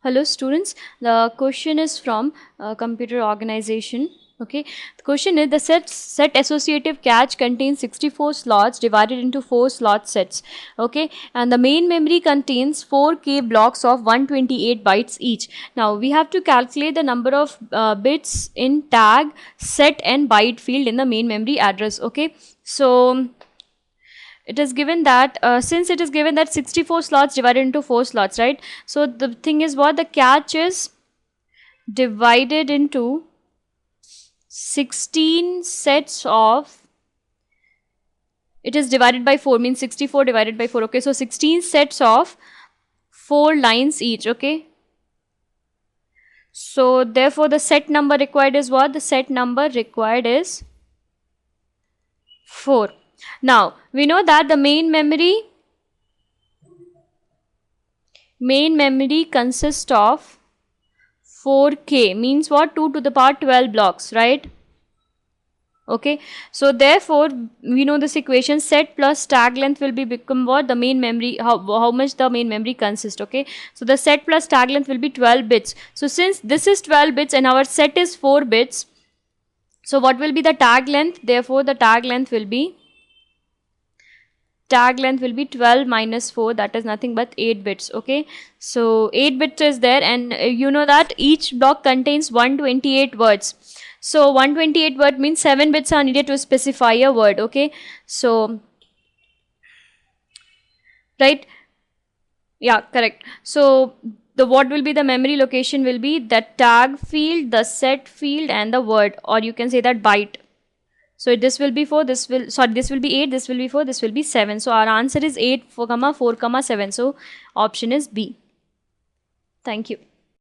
Hello students, the question is from computer organization. Okay, the question is the set associative cache contains 64 slots divided into 4 slot sets. Okay, and the main memory contains 4K blocks of 128 bytes each. Now we have to calculate the number of bits in tag, set and byte field in the main memory address. Okay, so it is given that since it is given that 64 slots divided into 4 slots, right? So the thing is what the cache is divided into 16 sets of, it is divided by 4 means 64 divided by 4. Okay, so 16 sets of 4 lines each. Okay, so therefore the set number required is what? The set number required is 4. Now we know that the main memory consists of 4K, means what? 2 to the power 12 blocks, right? Okay, so therefore we know this equation, set plus tag length will be become what? The main memory, how much the main memory consists. Okay, so the set plus tag length will be 12 bits. So since this is 12 bits and our set is 4 bits, so what will be the tag length? Therefore the tag length will be 12 minus 4, that is nothing but 8 bits. Okay, so 8 bits is there, and you know that each block contains 128 words. So 128 word means 7 bits are needed to specify a word. Okay, so right, yeah, correct. So the what will be the memory location will be the tag field, the set field and the word, or you can say that byte. So this will be 4, this will be 8, this will be 4, this will be 7. So our answer is 8, 4, 4, 7. So option is B. Thank you.